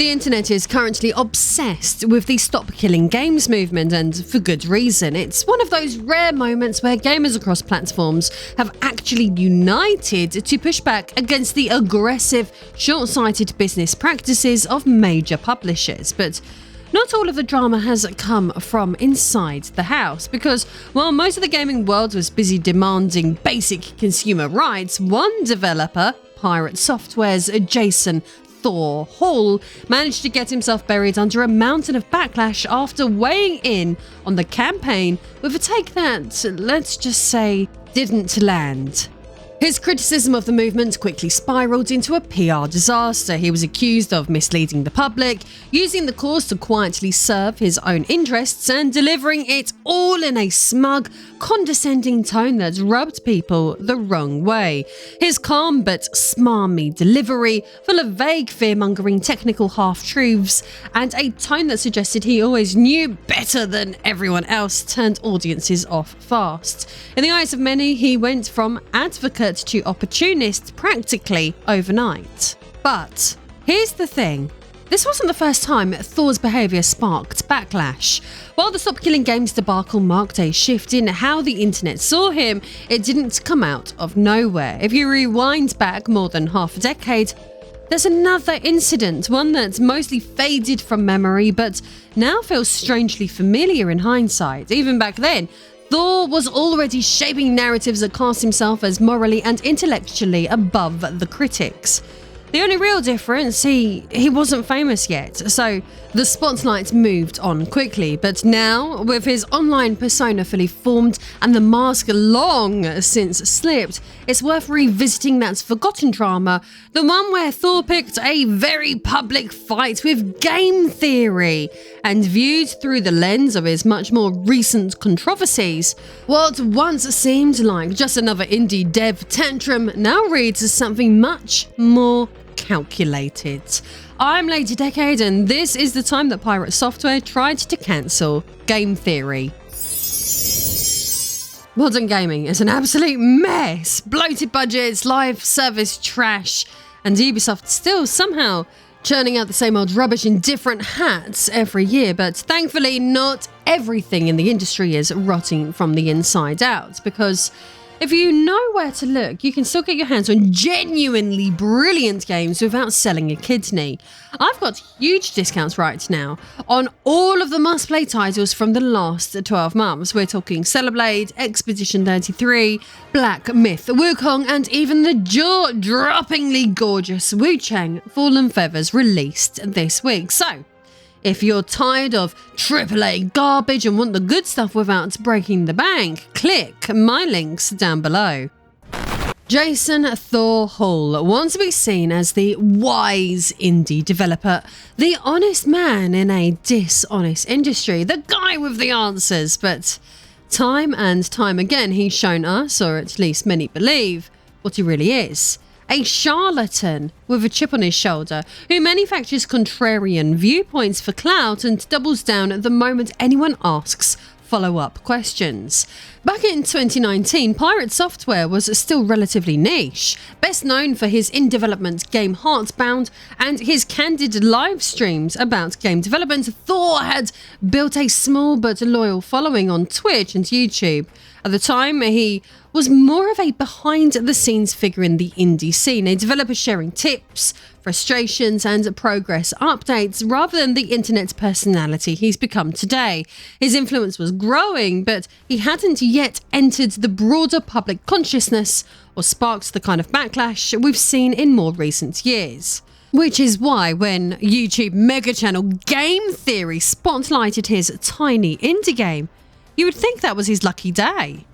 The internet is currently obsessed with the Stop Killing Games movement, and for good reason. It's one of those rare moments where gamers across platforms have actually united to push back against the aggressive, short-sighted business practices of major publishers. But not all of the drama has come from inside the house, because while most of the gaming world was busy demanding basic consumer rights, one developer, Pirate Software's Jason Thor Hall, managed to get himself buried under a mountain of backlash after weighing in on the campaign with a take that, let's just say, didn't land. His criticism of the movement quickly spiraled into a PR disaster. He was accused of misleading the public, using the cause to quietly serve his own interests, and delivering it all in a smug, condescending tone that rubbed people the wrong way. His calm but smarmy delivery, full of vague fear-mongering technical half-truths, and a tone that suggested he always knew better than everyone else, turned audiences off fast. In the eyes of many, he went from advocate to opportunist practically overnight. But here's the thing. This wasn't the first time Thor's behaviour sparked backlash. While the Stop Killing Games debacle marked a shift in how the internet saw him, it didn't come out of nowhere. If you rewind back more than half a decade, there's another incident, one that's mostly faded from memory but now feels strangely familiar in hindsight. Even back then, Thor was already shaping narratives that cast himself as morally and intellectually above the critics. The only real difference, he wasn't famous yet, so the spotlight moved on quickly. But now, with his online persona fully formed and the mask long since slipped, it's worth revisiting that forgotten drama, the one where Thor picked a very public fight with game theory, and viewed through the lens of his much more recent controversies. What once seemed like just another indie dev tantrum now reads as something much more calculated. I'm Lady Decade, and this is the time that Pirate Software tried to cancel game theory. Modern gaming is an absolute mess. Bloated budgets, live service trash, and Ubisoft still somehow churning out the same old rubbish in different hats every year. But thankfully, not everything in the industry is rotting from the inside out, because if you know where to look, you can still get your hands on genuinely brilliant games without selling a kidney. I've got huge discounts right now on all of the must-play titles from the last 12 months. We're talking Cellerblade, Expedition 33, Black Myth, Wukong, and even the jaw-droppingly gorgeous Wu Chang Fallen Feathers released this week. So, if you're tired of AAA garbage and want the good stuff without breaking the bank, click my links down below. Jason Thor Hall wants to be seen as the wise indie developer, the honest man in a dishonest industry, the guy with the answers. But time and time again, he's shown us, or at least many believe, what he really is. A charlatan with a chip on his shoulder who manufactures contrarian viewpoints for clout and doubles down at the moment anyone asks follow-up questions. Back in 2019, Pirate Software was still relatively niche, best known for his in-development game Heartbound and his candid live streams about game development. Thor had built a small but loyal following on Twitch and YouTube. At the time, he was more of a behind-the-scenes figure in the indie scene, a developer sharing tips, frustrations, and progress updates rather than the internet personality he's become today. His influence was growing, but he hadn't yet entered the broader public consciousness or sparked the kind of backlash we've seen in more recent years. Which is why when YouTube mega channel Game Theory spotlighted his tiny indie game, you would think that was his lucky day.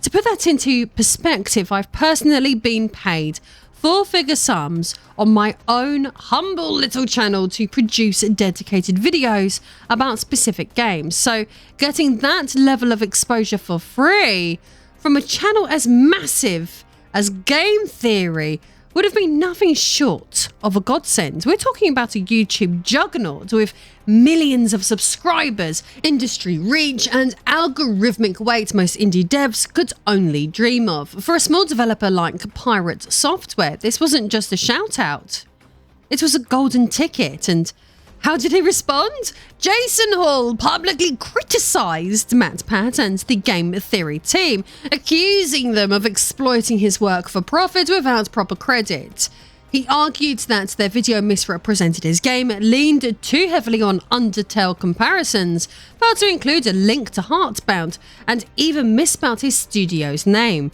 To put that into perspective, I've personally been paid four-figure sums on my own humble little channel to produce dedicated videos about specific games. So getting that level of exposure for free from a channel as massive as Game Theory would have been nothing short of a godsend. We're talking about a YouTube juggernaut with millions of subscribers, industry reach, and algorithmic weight most indie devs could only dream of. For a small developer like Pirate Software, this wasn't just a shout-out. It was a golden ticket, and How did he respond? Jason Hall publicly criticised MatPat and the game theory team, accusing them of exploiting his work for profit without proper credit. He argued that their video misrepresented his game, leaned too heavily on Undertale comparisons, failed to include a link to Heartbound, and even misspelled his studio's name.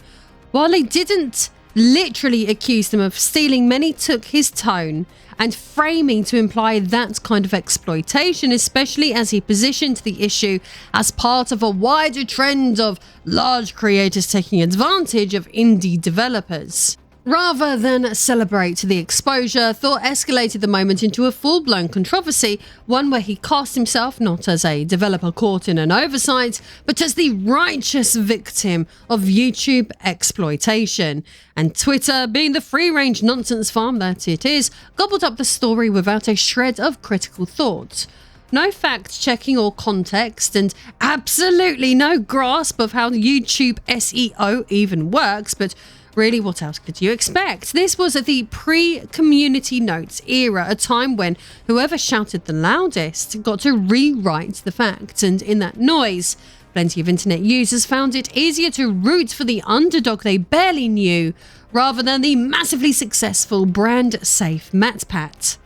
While he didn't literally accuse them of stealing, many took his tone and framing to imply that kind of exploitation, especially as he positioned the issue as part of a wider trend of large creators taking advantage of indie developers. Rather than celebrate the exposure, Thor escalated the moment into a full-blown controversy, one where he cast himself not as a developer caught in an oversight, but as the righteous victim of YouTube exploitation. And Twitter, being the free-range nonsense farm that it is, gobbled up the story without a shred of critical thought. No fact-checking or context, and absolutely no grasp of how YouTube SEO even works, but really, what else could you expect? This was the pre-community notes era, a time when whoever shouted the loudest got to rewrite the facts, and in that noise, plenty of internet users found it easier to root for the underdog they barely knew, rather than the massively successful brand-safe MatPat.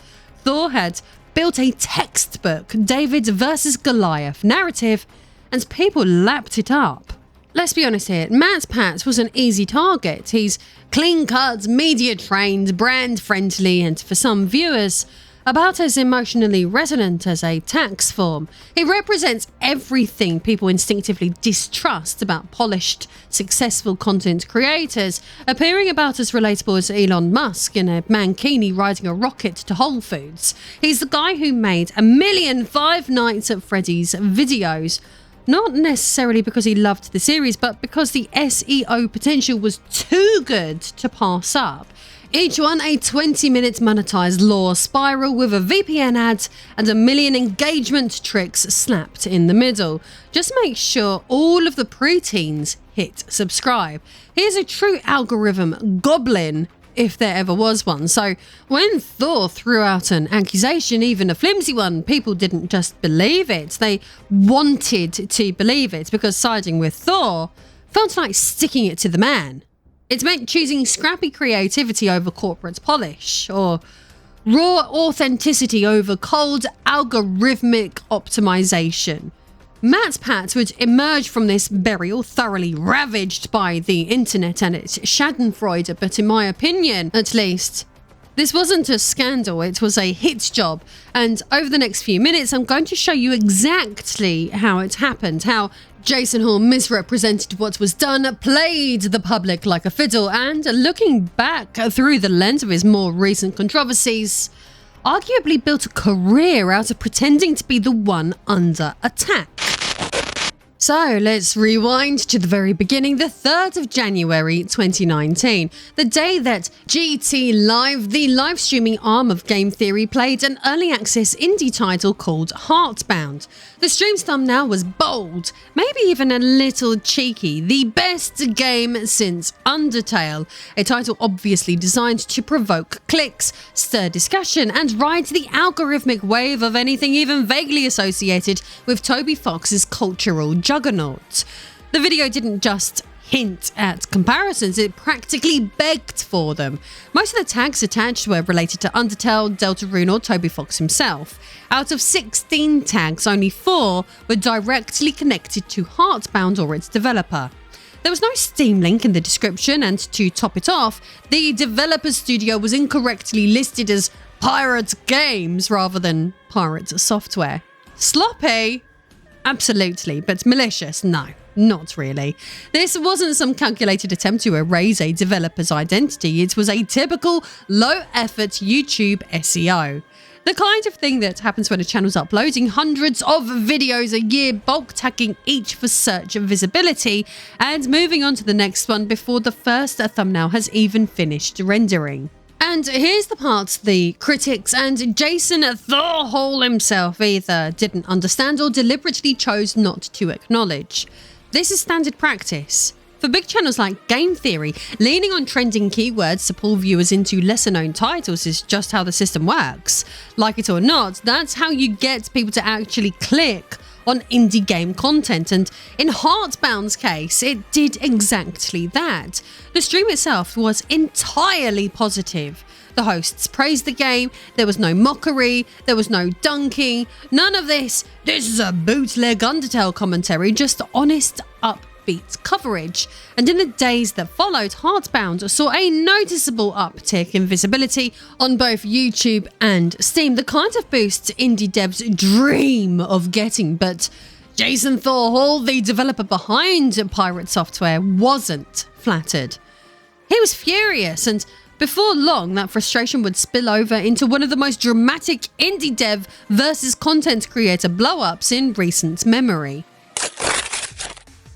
Thor had built a textbook David versus Goliath narrative, and people lapped it up. Let's be honest here, MatPat was an easy target. He's clean-cut, media-trained, brand-friendly, and for some viewers, about as emotionally resonant as a tax form. He represents everything people instinctively distrust about polished, successful content creators, appearing about as relatable as Elon Musk in a mankini riding a rocket to Whole Foods. He's the guy who made 1,000,000 Five Nights at Freddy's videos, not necessarily because he loved the series, but because the SEO potential was too good to pass up. Each one a 20-minute monetized lore spiral with a VPN ad and 1,000,000 engagement tricks slapped in the middle. Just make sure all of the preteens hit subscribe. Here's a true algorithm goblin, if there ever was one. So when Thor threw out an accusation, even a flimsy one, people didn't just believe it. They wanted to believe it because siding with Thor felt like sticking it to the man. It meant choosing scrappy creativity over corporate polish, or raw authenticity over cold algorithmic optimization. MatPat would emerge from this burial thoroughly ravaged by the internet and its schadenfreude, but in my opinion, at least, this wasn't a scandal, it was a hit job. And over the next few minutes, I'm going to show you exactly how it happened, how Jason Hall misrepresented what was done, played the public like a fiddle, and looking back through the lens of his more recent controversies, arguably built a career out of pretending to be the one under attack. So let's rewind to the very beginning, the 3rd of January 2019, the day that GT Live, the live streaming arm of game theory, played an early access indie title called Heartbound. The stream's thumbnail was bold, maybe even a little cheeky, the best game since Undertale, a title obviously designed to provoke clicks, stir discussion, and ride the algorithmic wave of anything even vaguely associated with Toby Fox's cultural juggernaut. The video didn't just hint at comparisons, it practically begged for them. Most of the tags attached were related to Undertale, Deltarune, or Toby Fox himself. Out of 16 tags, only 4 were directly connected to Heartbound or its developer. There was no Steam link in the description, and to top it off, the developer's studio was incorrectly listed as Pirate Games rather than Pirate Software. Sloppy? Absolutely, but malicious? No. Not really. This wasn't some calculated attempt to erase a developer's identity. It was a typical low-effort YouTube SEO. The kind of thing that happens when a channel's uploading hundreds of videos a year, bulk tagging each for search visibility, and moving on to the next one before the first thumbnail has even finished rendering. And here's the part the critics and Jason Thor Hall himself either didn't understand or deliberately chose not to acknowledge. This is standard practice. For big channels like Game Theory, leaning on trending keywords to pull viewers into lesser-known titles is just how the system works. Like it or not, that's how you get people to actually click on indie game content, and in Heartbound's case, it did exactly that. The stream itself was entirely positive. The hosts praised the game, there was no mockery, there was no dunking, none of this is a bootleg Undertale commentary, just honest, upbeat coverage. And in the days that followed, Heartbound saw a noticeable uptick in visibility on both YouTube and Steam, the kind of boost indie devs dream of getting, but Jason Thorhall, the developer behind Pirate Software, wasn't flattered. He was furious, and before long, that frustration would spill over into one of the most dramatic indie dev versus content creator blow-ups in recent memory.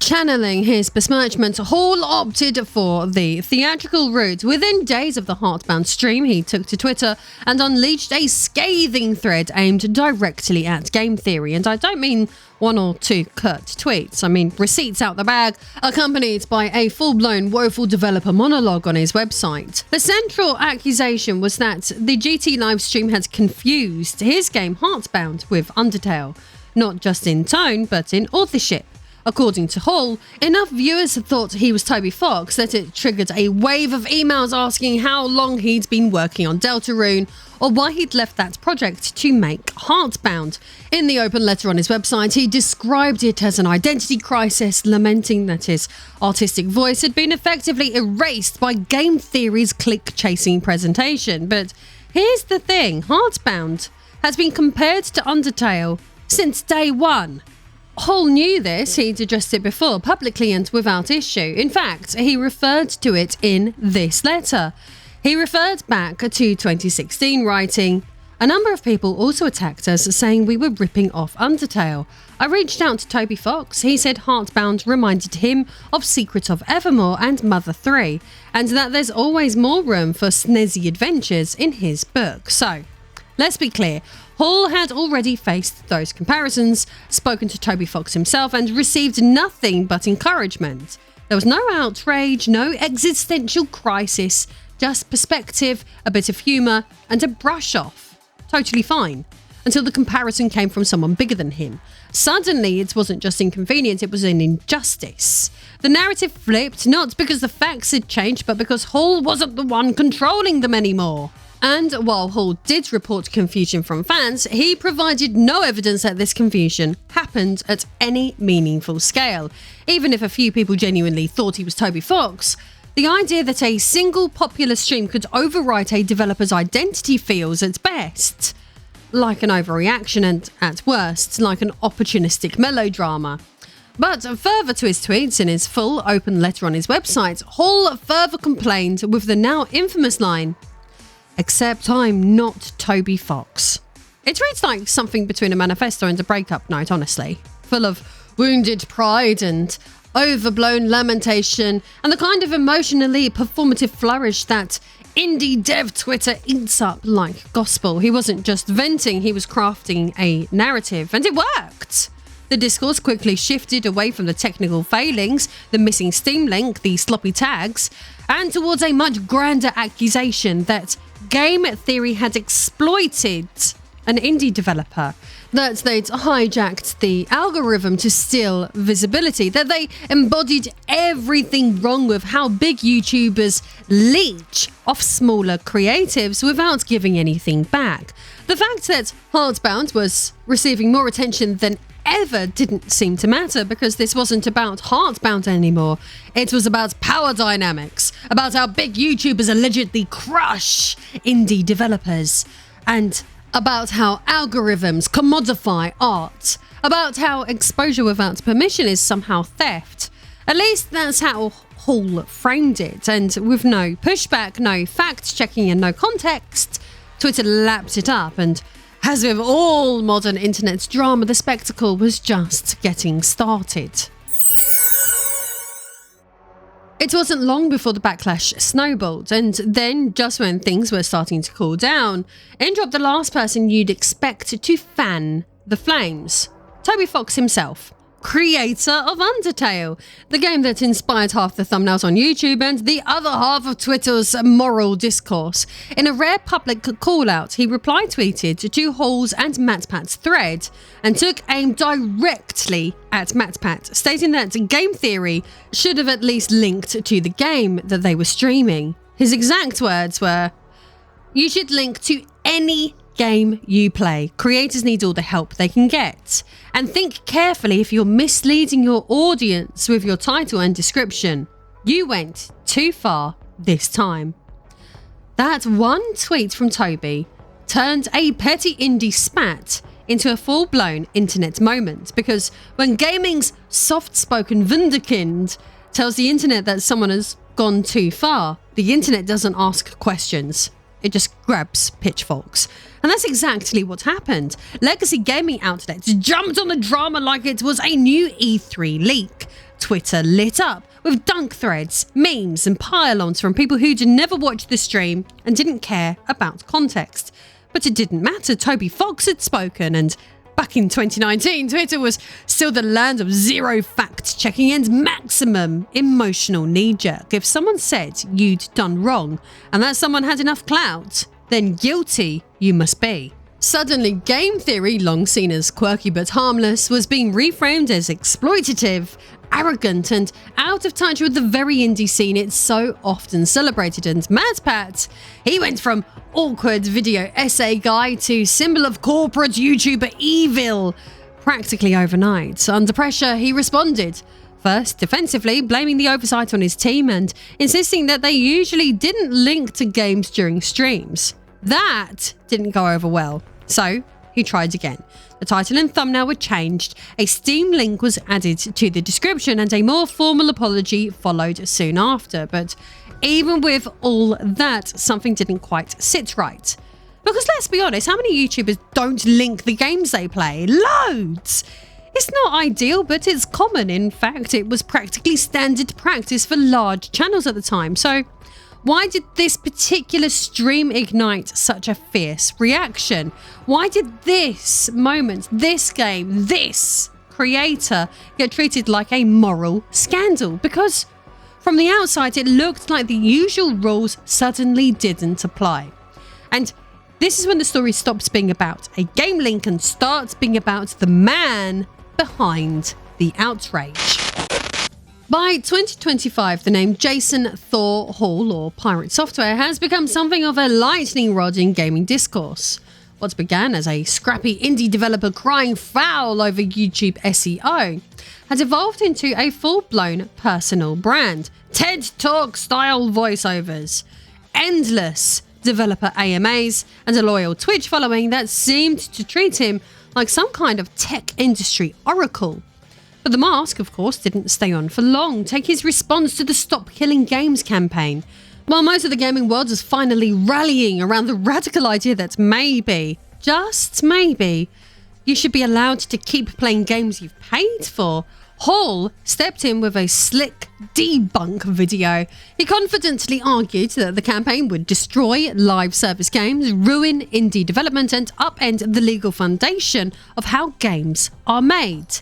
Channeling his besmirchment, Hall opted for the theatrical route. Within days of the Heartbound stream, he took to Twitter and unleashed a scathing thread aimed directly at Game Theory. And I don't mean one or two curt tweets. I mean receipts out the bag, accompanied by a full-blown woeful developer monologue on his website. The central accusation was that the GT livestream had confused his game Heartbound with Undertale, not just in tone, but in authorship. According to Hall, enough viewers had thought he was Toby Fox that it triggered a wave of emails asking how long he'd been working on Deltarune or why he'd left that project to make Heartbound. In the open letter on his website, he described it as an identity crisis, lamenting that his artistic voice had been effectively erased by Game Theory's click-chasing presentation. But here's the thing, Heartbound has been compared to Undertale since day one. Hall knew this, he'd addressed it before, publicly and without issue. In fact, he referred to it in this letter. He referred back to 2016, writing, "A number of people also attacked us, saying we were ripping off Undertale. I reached out to Toby Fox. He said Heartbound reminded him of Secret of Evermore and Mother 3, and that there's always more room for snazzy adventures in his book." So, let's be clear. Hall had already faced those comparisons, spoken to Toby Fox himself, and received nothing but encouragement. There was no outrage, no existential crisis, just perspective, a bit of humour, and a brush off. Totally fine. Until the comparison came from someone bigger than him. Suddenly, it wasn't just inconvenient, it was an injustice. The narrative flipped, not because the facts had changed, but because Hall wasn't the one controlling them anymore. And while Hall did report confusion from fans, he provided no evidence that this confusion happened at any meaningful scale. Even if a few people genuinely thought he was Toby Fox, the idea that a single popular stream could overwrite a developer's identity feels, at best, like an overreaction and, at worst, like an opportunistic melodrama. But further to his tweets, in his full open letter on his website, Hall further complained with the now infamous line, "Except I'm not Toby Fox." It reads like something between a manifesto and a breakup note, honestly. Full of wounded pride and overblown lamentation and the kind of emotionally performative flourish that indie dev Twitter eats up like gospel. He wasn't just venting, he was crafting a narrative, and it worked. The discourse quickly shifted away from the technical failings, the missing Steam link, the sloppy tags, and towards a much grander accusation that Game Theory had exploited an indie developer, that they'd hijacked the algorithm to steal visibility, that they embodied everything wrong with how big YouTubers leech off smaller creatives without giving anything back. The fact that Heartbound was receiving more attention than ever didn't seem to matter, because this wasn't about Heartbound anymore. It was about power dynamics, about how big YouTubers allegedly crush indie developers, and about how algorithms commodify art, about how exposure without permission is somehow theft. At least that's how Hall framed it, and with no pushback, no fact-checking and no context, Twitter lapped it up, and as with all modern internet drama, the spectacle was just getting started. It wasn't long before the backlash snowballed, and then, just when things were starting to cool down, in dropped the last person you'd expect to fan the flames, Toby Fox himself. creator of Undertale, the game that inspired half the thumbnails on YouTube and the other half of Twitter's moral discourse. In a rare public call-out, he reply tweeted to Hall's and MatPat's thread and took aim directly at MatPat, stating that game theory should have at least linked to the game that they were streaming. His exact words were, "You should link to any game you play. Creators need all the help they can get. And think carefully if you're misleading your audience with your title and description. You went too far this time." That one tweet from Toby turned a petty indie spat into a full-blown internet moment, because when gaming's soft-spoken wunderkind tells the internet that someone has gone too far, the internet doesn't ask questions. It just grabs pitchforks. And that's exactly what happened. Legacy gaming outlets jumped on the drama like it was a new E3 leak. Twitter lit up with dunk threads, memes and pile-ons from people who'd never watched the stream and didn't care about context. But it didn't matter. Toby Fox had spoken, and back in 2019, Twitter was still the land of zero fact-checking and maximum emotional knee-jerk. If someone said you'd done wrong and that someone had enough clout, then guilty you must be. Suddenly, game theory, long seen as quirky but harmless, was being reframed as exploitative, arrogant and out of touch with the very indie scene it's so often celebrated. And MatPat, he went from awkward video essay guy to symbol of corporate YouTuber evil practically overnight. Under pressure, he responded. First, defensively, blaming the oversight on his team and insisting that they usually didn't link to games during streams. That didn't go over well, so he tried again. The title and thumbnail were changed, a Steam link was added to the description, and a more formal apology followed soon after. But even with all that, something didn't quite sit right. Because let's be honest, how many YouTubers don't link the games they play? Loads! It's not ideal, but it's common. In fact, it was practically standard practice for large channels at the time. So why did this particular stream ignite such a fierce reaction? Why did this moment, this game, this creator get treated like a moral scandal? Because from the outside, it looked like the usual rules suddenly didn't apply. And this is when the story stops being about a game link and starts being about the man behind the outrage. By 2025, the name Jason Thor Hall, or Pirate Software, has become something of a lightning rod in gaming discourse. What began as a scrappy indie developer crying foul over YouTube SEO had evolved into a full-blown personal brand. TED Talk-style voiceovers, endless developer AMAs, and a loyal Twitch following that seemed to treat him like some kind of tech industry oracle. But the mask, of course, didn't stay on for long. Take his response to the Stop Killing Games campaign. While most of the gaming world is finally rallying around the radical idea that maybe, just maybe, you should be allowed to keep playing games you've paid for, Hall stepped in with a slick debunk video. He confidently argued that the campaign would destroy live service games, ruin indie development, and upend the legal foundation of how games are made.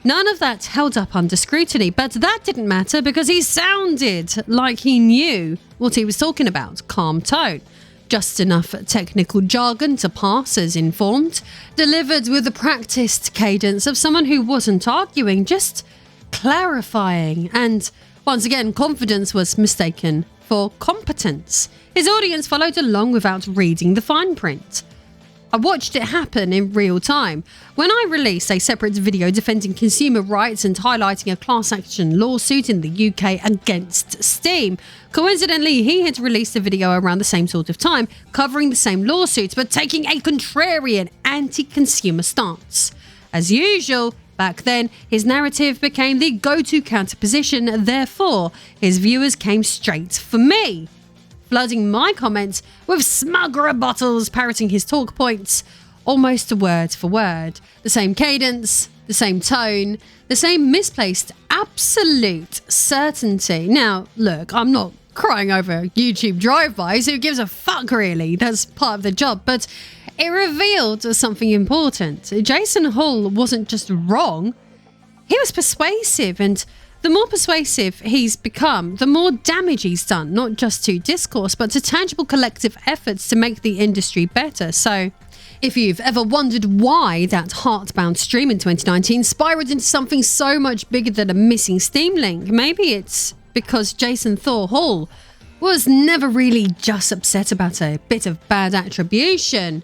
None of that held up under scrutiny, but that didn't matter because he sounded like he knew what he was talking about. Calm tone. Just enough technical jargon to pass as informed, delivered with the practiced cadence of someone who wasn't arguing, just clarifying. And once again, confidence was mistaken for competence. His audience followed along without reading the fine print. I watched it happen in real time. When I released a separate video defending consumer rights and highlighting a class action lawsuit in the UK against Steam, coincidentally, he had released a video around the same sort of time, covering the same lawsuits, but taking a contrarian, anti-consumer stance. As usual, back then, his narrative became the go-to counterposition, therefore, his viewers came straight for me, flooding my comments with smug rebuttals, parroting his talk points, almost word for word. The same cadence, the same tone, the same misplaced absolute certainty. Now, look, I'm not crying over YouTube drive-bys. Who gives a fuck, really? That's part of the job. But it revealed something important. Jason Hall wasn't just wrong. He was persuasive, and the more persuasive he's become, the more damage he's done, not just to discourse, but to tangible collective efforts to make the industry better. So, if you've ever wondered why that Heartbound stream in 2019 spiraled into something so much bigger than a missing Steam link, maybe it's because Jason Thor Hall was never really just upset about a bit of bad attribution.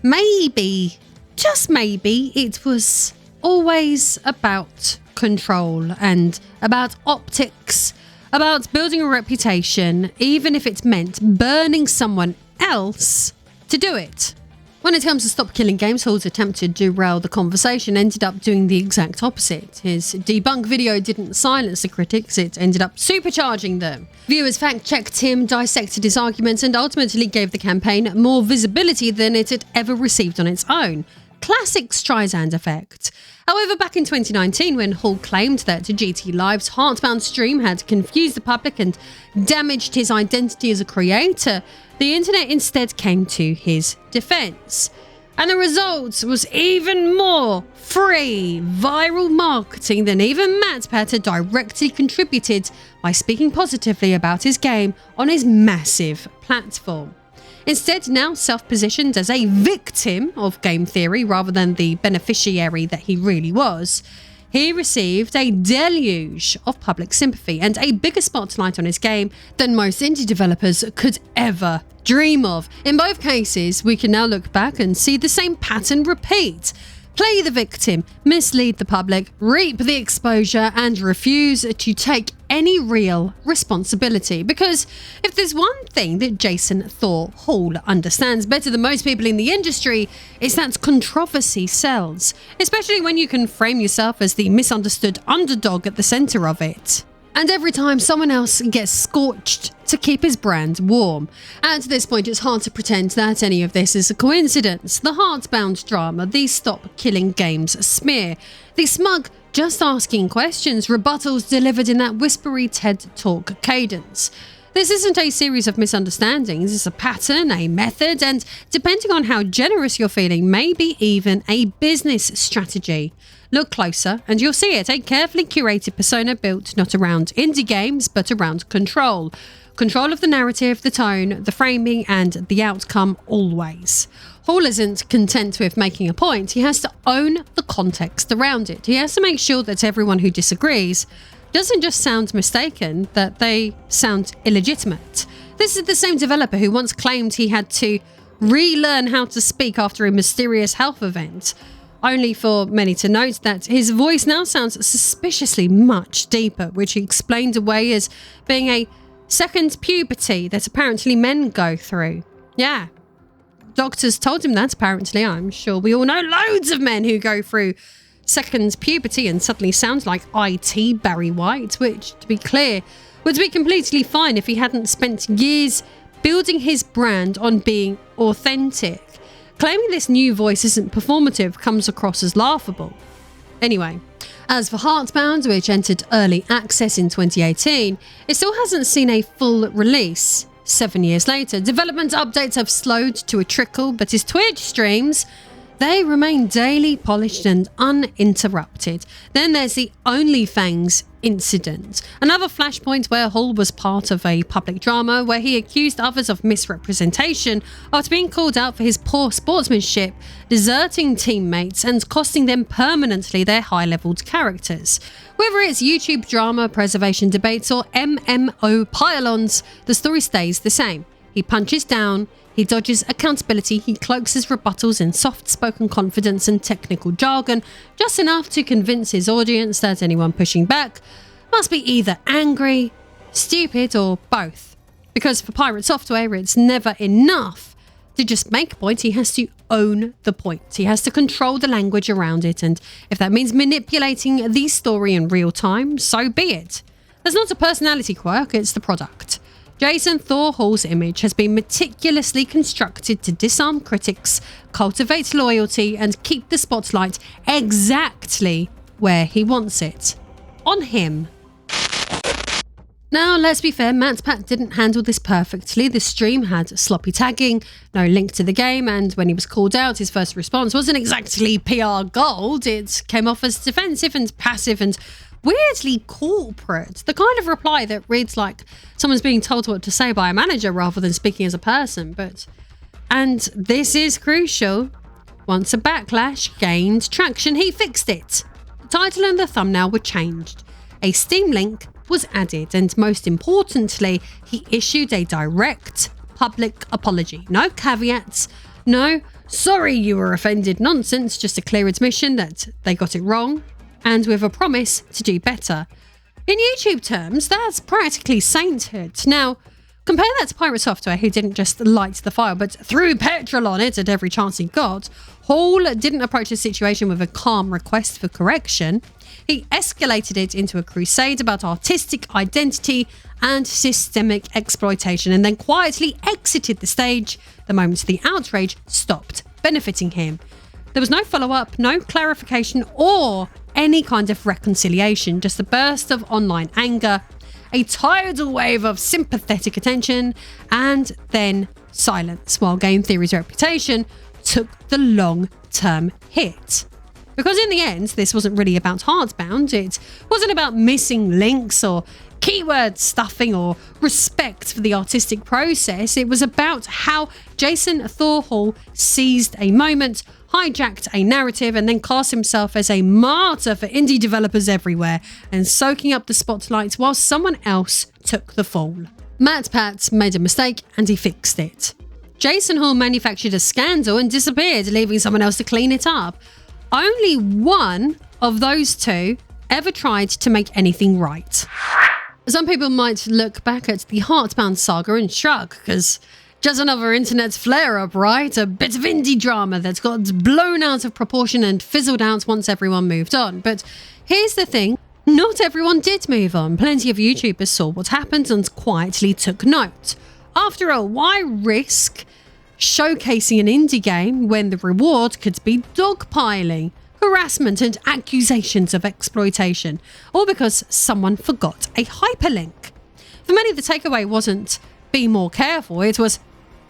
Maybe, just maybe, it was always about control and about optics, about building a reputation, even if it meant burning someone else to do it. When it comes to Stop Killing Games, Hall's attempt to derail the conversation ended up doing the exact opposite. His debunk video didn't silence the critics, it ended up supercharging them. Viewers fact-checked him, dissected his arguments, and ultimately gave the campaign more visibility than it had ever received on its own. Classic Streisand effect. However, back in 2019, when Hall claimed that GT Live's Heartbound stream had confused the public and damaged his identity as a creator, the internet instead came to his defense. And the result was even more free viral marketing than even MatPat had directly contributed by speaking positively about his game on his massive platform. Instead, now self-positioned as a victim of game theory rather than the beneficiary that he really was, he received a deluge of public sympathy and a bigger spotlight on his game than most indie developers could ever dream of. In both cases, we can now look back and see the same pattern repeat. Play the victim, mislead the public, reap the exposure, and refuse to take any real responsibility. Because if there's one thing that Jason Thor Hall understands better than most people in the industry, it's that controversy sells, especially when you can frame yourself as the misunderstood underdog at the center of it. And every time someone else gets scorched to keep his brand warm. At this point, it's hard to pretend that any of this is a coincidence. The Heartbound drama, the Stop Killing Games smear, the smug just asking questions, rebuttals delivered in that whispery TED Talk cadence. This isn't a series of misunderstandings, it's a pattern, a method, and depending on how generous you're feeling, maybe even a business strategy. Look closer and you'll see it, a carefully curated persona built not around indie games, but around control. Control of the narrative, the tone, the framing, and the outcome always. Hall isn't content with making a point, he has to own the context around it. He has to make sure that everyone who disagrees doesn't just sound mistaken, that they sound illegitimate. This is the same developer who once claimed he had to relearn how to speak after a mysterious health event, only for many to note that his voice now sounds suspiciously much deeper, which he explained away as being a second puberty that apparently men go through. Yeah, doctors told him that apparently. I'm sure we all know loads of men who go through second puberty and suddenly sound like IT Barry White, which, to be clear, would be completely fine if he hadn't spent years building his brand on being authentic. Claiming this new voice isn't performative comes across as laughable. Anyway, as for Heartbound, which entered early access in 2018, it still hasn't seen a full release. 7 years later, development updates have slowed to a trickle, but his Twitch streams, they remain daily, polished and uninterrupted. Then there's the OnlyFans incident, another flashpoint where Hall was part of a public drama where he accused others of misrepresentation after being called out for his poor sportsmanship, deserting teammates and costing them permanently their high-leveled characters. Whether it's YouTube drama, preservation debates or MMO pylons, the story stays the same. He punches down, he dodges accountability, he cloaks his rebuttals in soft-spoken confidence and technical jargon, just enough to convince his audience that anyone pushing back must be either angry, stupid, or both. Because for Pirate Software, it's never enough to just make a point, he has to own the point. He has to control the language around it, and if that means manipulating the story in real time, so be it. There's not a personality quirk, it's the product. Jason Thor Hall's image has been meticulously constructed to disarm critics, cultivate loyalty, and keep the spotlight exactly where he wants it. On him. Now, let's be fair, MatPat didn't handle this perfectly. The stream had sloppy tagging, no link to the game, and when he was called out, his first response wasn't exactly PR gold. It came off as defensive and passive and weirdly corporate. The kind of reply that reads like someone's being told what to say by a manager rather than speaking as a person. And this is crucial. Once a backlash gained traction, he fixed it. The title and the thumbnail were changed. A Steam link was added, and most importantly, he issued a direct public apology. No caveats, no sorry you were offended nonsense, just a clear admission that they got it wrong, and with a promise to do better. In YouTube terms, that's practically sainthood. Now, compare that to Pirate Software, who didn't just light the fire, but threw petrol on it at every chance he got. Hall didn't approach the situation with a calm request for correction. He escalated it into a crusade about artistic identity and systemic exploitation, and then quietly exited the stage the moment the outrage stopped benefiting him. There was no follow-up, no clarification, or any kind of reconciliation, just a burst of online anger, a tidal wave of sympathetic attention, and then silence, while Game Theory's reputation took the long-term hit. Because in the end, this wasn't really about Heartbound. It wasn't about missing links or keyword stuffing or respect for the artistic process. It was about how Jason Thorhall seized a moment, hijacked a narrative, and then cast himself as a martyr for indie developers everywhere and soaking up the spotlight while someone else took the fall. MatPat made a mistake and he fixed it. Jason Hall manufactured a scandal and disappeared, leaving someone else to clean it up. Only one of those two ever tried to make anything right. Some people might look back at the Heartbound saga and shrug, because just another internet flare-up, right? A bit of indie drama that's got blown out of proportion and fizzled out once everyone moved on. But here's the thing, not everyone did move on. Plenty of YouTubers saw what happened and quietly took note. After all, why risk showcasing an indie game when the reward could be dogpiling, harassment and accusations of exploitation, or because someone forgot a hyperlink? For many, the takeaway wasn't be more careful, it was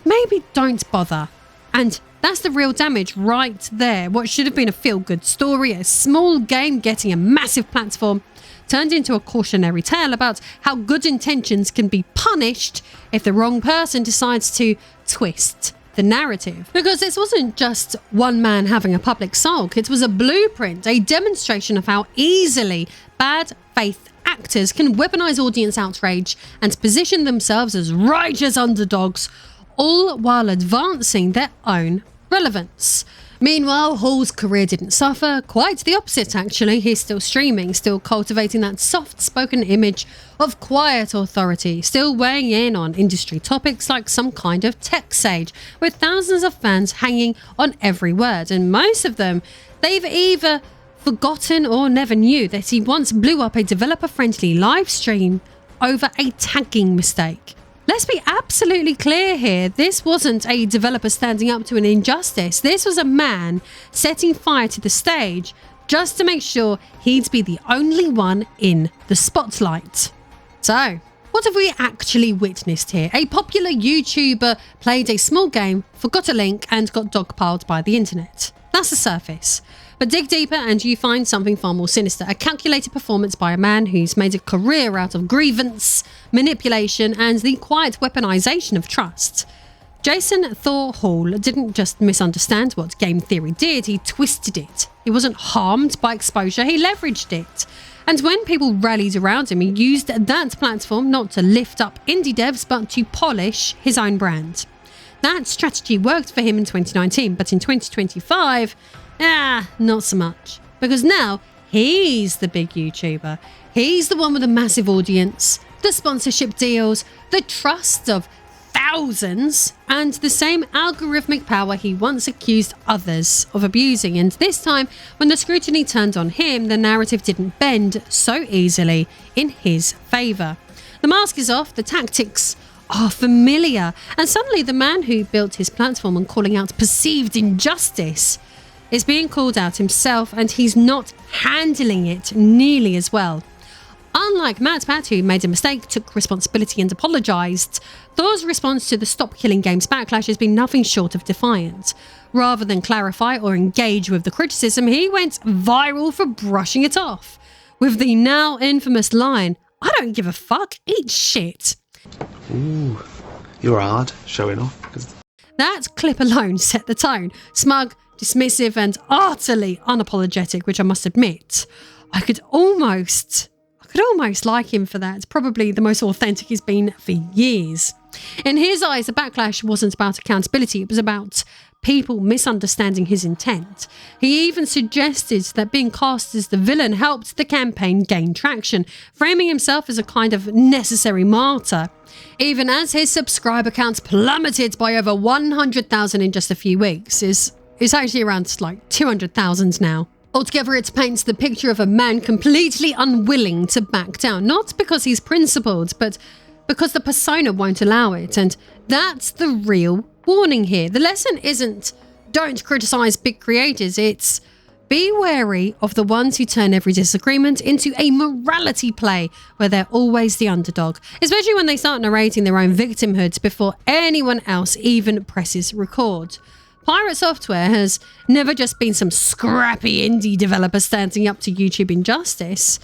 maybe don't bother. And that's the real damage right there. What should have been a feel-good story, a small game getting a massive platform, turned into a cautionary tale about how good intentions can be punished if the wrong person decides to twist the narrative. Because this wasn't just one man having a public sulk, it was a blueprint, a demonstration of how easily bad faith actors can weaponize audience outrage and position themselves as righteous underdogs, all while advancing their own relevance. Meanwhile, Hall's career didn't suffer. Quite the opposite, actually. He's still streaming, still cultivating that soft-spoken image of quiet authority, still weighing in on industry topics like some kind of tech sage, with thousands of fans hanging on every word. And most of them, they've either forgotten or never knew that he once blew up a developer-friendly live stream over a tagging mistake. Let's be absolutely clear here, this wasn't a developer standing up to an injustice. This was a man setting fire to the stage just to make sure he'd be the only one in the spotlight. So, what have we actually witnessed here? A popular YouTuber played a small game, forgot a link, and got dogpiled by the internet. That's the surface. But dig deeper and you find something far more sinister. A calculated performance by a man who's made a career out of grievance, manipulation, and the quiet weaponization of trust. Jason Thorhall didn't just misunderstand what Game Theory did, he twisted it. He wasn't harmed by exposure, he leveraged it. And when people rallied around him, he used that platform not to lift up indie devs, but to polish his own brand. That strategy worked for him in 2019, but in 2025, not so much. Because now, he's the big YouTuber. He's the one with a massive audience, the sponsorship deals, the trust of thousands, and the same algorithmic power he once accused others of abusing. And this time, when the scrutiny turned on him, the narrative didn't bend so easily in his favour. The mask is off, the tactics are familiar, and suddenly the man who built his platform on calling out perceived injustice is being called out himself, and he's not handling it nearly as well. unlike Pat, who made a mistake, took responsibility and apologised, Thor's response to the Stop Killing Games backlash has been nothing short of defiant. Rather than clarify or engage with the criticism, he went viral for brushing it off, with the now infamous line, "I don't give a fuck, eat shit." Ooh, you're hard, showing off. That clip alone set the tone. Smug, dismissive and utterly unapologetic, which I must admit, I could almost like him for that. Probably the most authentic he's been for years. In his eyes, the backlash wasn't about accountability, it was about people misunderstanding his intent. He even suggested that being cast as the villain helped the campaign gain traction, framing himself as a kind of necessary martyr. Even as his subscriber counts plummeted by over 100,000 in just a few weeks, is actually around like 200,000 now. Altogether, it paints the picture of a man completely unwilling to back down, not because he's principled, but because the persona won't allow it. And that's the real warning here. The lesson isn't don't criticize big creators, it's be wary of the ones who turn every disagreement into a morality play where they're always the underdog, especially when they start narrating their own victimhood before anyone else even presses record. Pirate Software has never just been some scrappy indie developer standing up to YouTube injustice.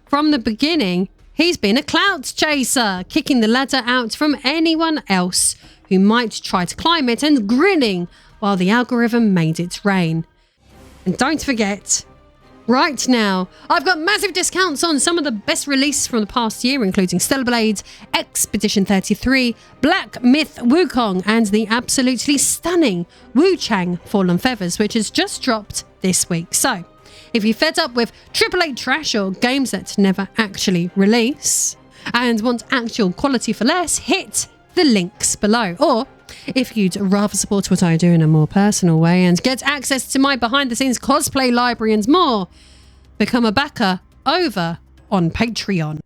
From the beginning, he's been a clout chaser, kicking the ladder out from anyone else who might try to climb it and grinning while the algorithm made it rain. And don't forget, right now, I've got massive discounts on some of the best releases from the past year, including Stellar Blade, Expedition 33, Black Myth Wukong, and the absolutely stunning Wu Chang Fallen Feathers, which has just dropped this week. So, if you're fed up with AAA trash or games that never actually release, and want actual quality for less, hit the links below. Or, if you'd rather support what I do in a more personal way and get access to my behind-the-scenes cosplay library and more, become a backer over on Patreon.